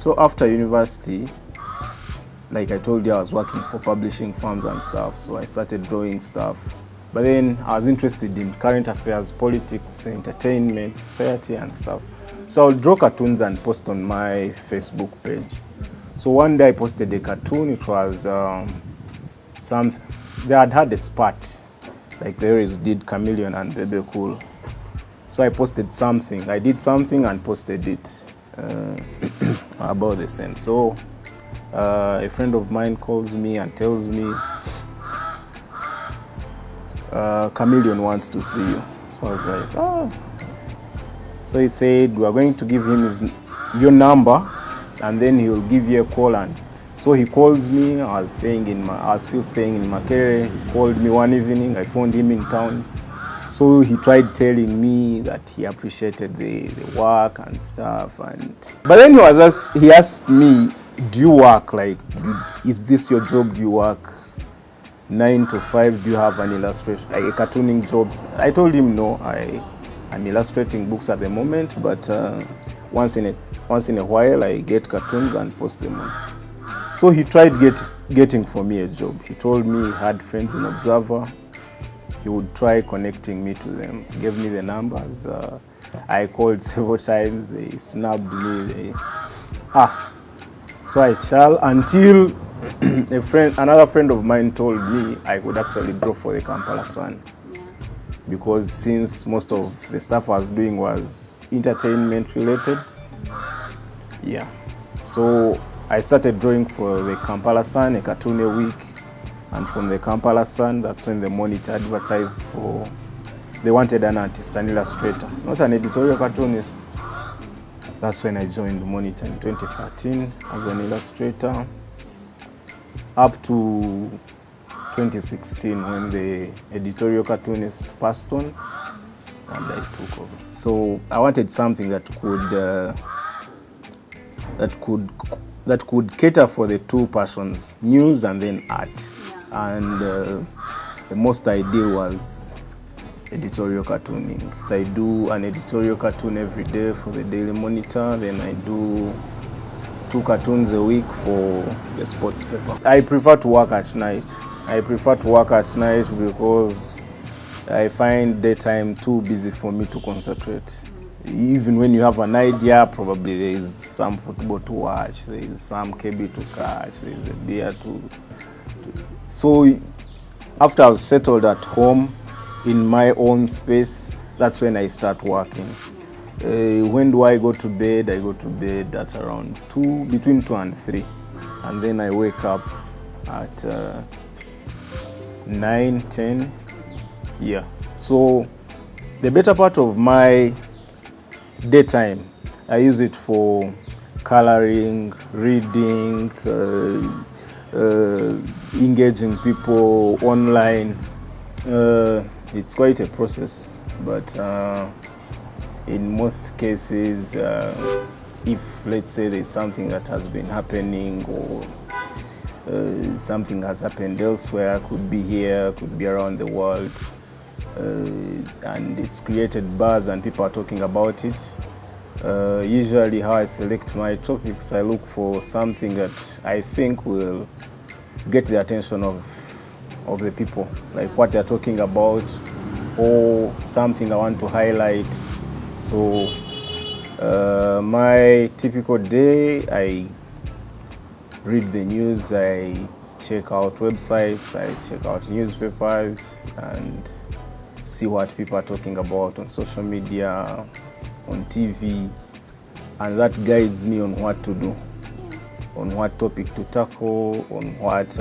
So after university, like I told you, I was working for publishing firms and stuff, so I started drawing stuff. But then I was interested in current affairs, politics, entertainment, society and stuff. So I'll draw cartoons and post on my Facebook page. So one day I posted a cartoon. It was they had a spat, like they always did Chameleon and Baby Cool. So I posted something. I did something and posted it about the same. So a friend of mine calls me and tells me, Chameleon wants to see you. So I was like, oh. So he said, we are going to give him your number, and then he will give you a call. And so he calls me. I was still staying in Makerere. He called me one evening. I found him in town. So he tried telling me that he appreciated the work and stuff. But then he asked me, do you work? Like, is this your job? Do you work 9 to 5? Do you have an illustration, like a cartooning jobs? I told him no. I'm illustrating books at the moment, but once in a while I get cartoons and post them on. So he tried getting for me a job. He told me he had friends in Observer. He would try connecting me to them. He gave me the numbers. I called several times. They snubbed me. So I shall until another friend of mine told me I could actually draw for the Kampala Sun. Because since most of the stuff I was doing was entertainment related. Yeah. So I started drawing for the Kampala Sun, a cartoon a week. And from the Kampala Sun, that's when the Monitor advertised they wanted an artist, an illustrator, not an editorial cartoonist. That's when I joined the Monitor in 2013 as an illustrator, up to 2016 when the editorial cartoonist passed on and I took over. So I wanted something that could cater for the two passions, news and then art. And the most ideal was editorial cartooning. I do an editorial cartoon every day for the Daily Monitor, then I do 2 cartoons a week for the sports paper. I prefer to work at night. Because I find daytime too busy for me to concentrate. Even when you have an idea, probably there is some football to watch, there is some KB to catch, there is a beer to. So after I've settled at home in my own space, that's when I start working. When do I go to bed? I go to bed at around between 2 and 3. And then I wake up at 9, 10. Yeah. So the better part of my daytime, I use it for coloring, reading, engaging people online. It's quite a process, but in most cases, if let's say there's something that has been happening or something has happened elsewhere, could be here, could be around the world, and it's created buzz and people are talking about it. Usually how I select my topics, I look for something that I think will get the attention of the people, like what they're talking about or something I want to highlight. So my typical day, I read the news, I check out websites, I check out newspapers and see what people are talking about on social media, on TV, and that guides me on what to do, on what topic to tackle, on what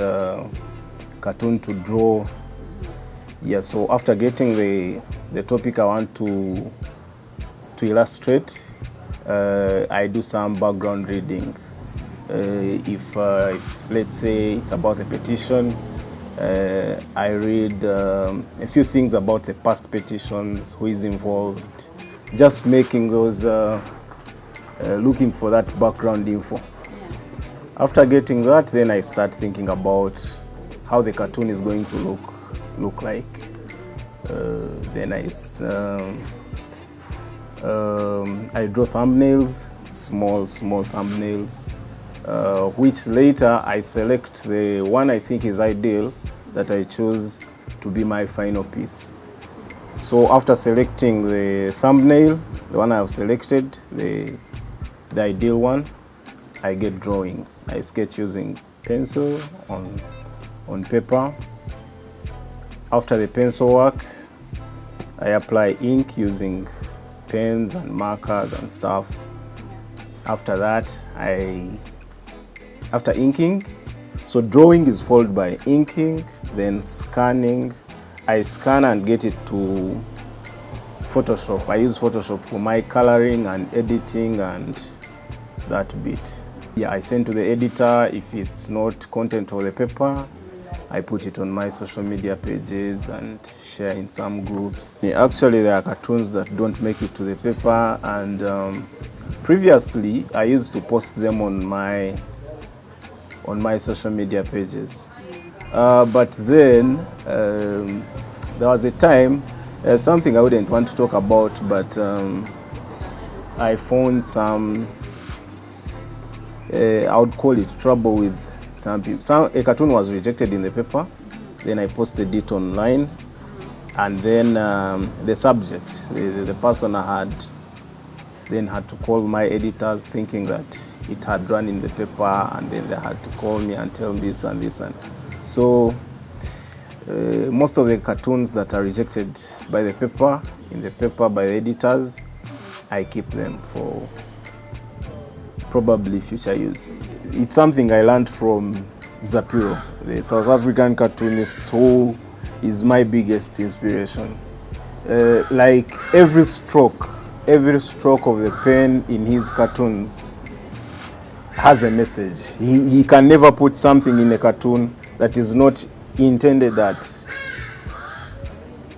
cartoon to draw. Yeah, so after getting the topic I want to illustrate, I do some background reading. If let's say it's about a petition, I read a few things about the past petitions, who is involved, just making those, looking for that background info. After getting that, then I start thinking about how the cartoon is going to look like. Then I draw thumbnails, small thumbnails. which later I select the one I think is ideal that I choose to be my final piece. So after selecting the thumbnail, the one I have selected, the ideal one, I get drawing. I sketch using pencil on paper. After the pencil work, I apply ink using pens and markers and stuff. After that, after inking, so drawing is followed by inking, then scanning. I scan and get it to Photoshop. I use Photoshop for my coloring and editing and that bit. Yeah, I send to the editor. If it's not content for the paper, I put it on my social media pages and share in some groups. Actually, there are cartoons that don't make it to the paper, and previously I used to post them on my social media pages. But then there was a time, something I wouldn't want to talk about, but I found some, I would call it trouble with some people. A cartoon was rejected in the paper, then I posted it online, and then the subject, the person I had, then had to call my editors thinking that it had run in the paper, and then they had to call me and tell me this and this. And so most of the cartoons that are rejected by the paper, in the paper by the editors, I keep them for probably future use. It's something I learned from Zapiro, the South African cartoonist, who is my biggest inspiration. Like every stroke of the pen in his cartoons has a message. He can never put something in a cartoon that is not intended at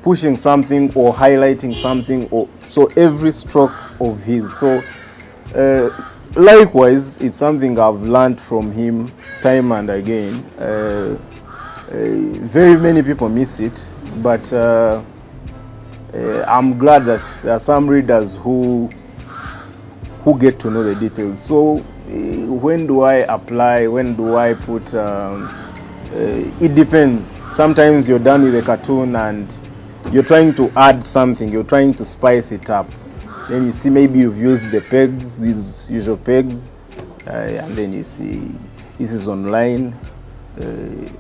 pushing something or highlighting something, or so every stroke of his. So likewise, it's something I've learned from him time and again. Very many people miss it, but I'm glad that there are some readers who get to know the details. So when do I apply? When do I put? It depends. Sometimes you're done with a cartoon and you're trying to add something. You're trying to spice it up. Then you see maybe you've used the pegs, these usual pegs, and then you see this is online,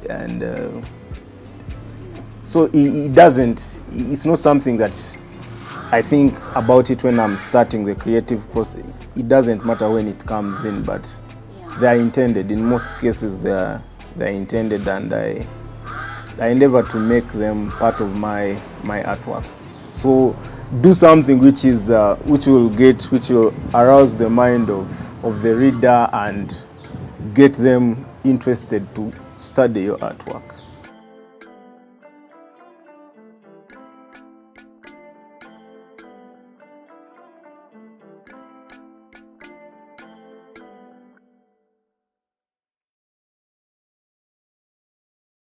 and so it doesn't. It's not something that I think about it when I'm starting the creative process. It doesn't matter when it comes in, but they are intended. In most cases, they're intended, and I endeavor to make them part of my artworks. So do something which will arouse the mind of the reader and get them interested to study your artwork.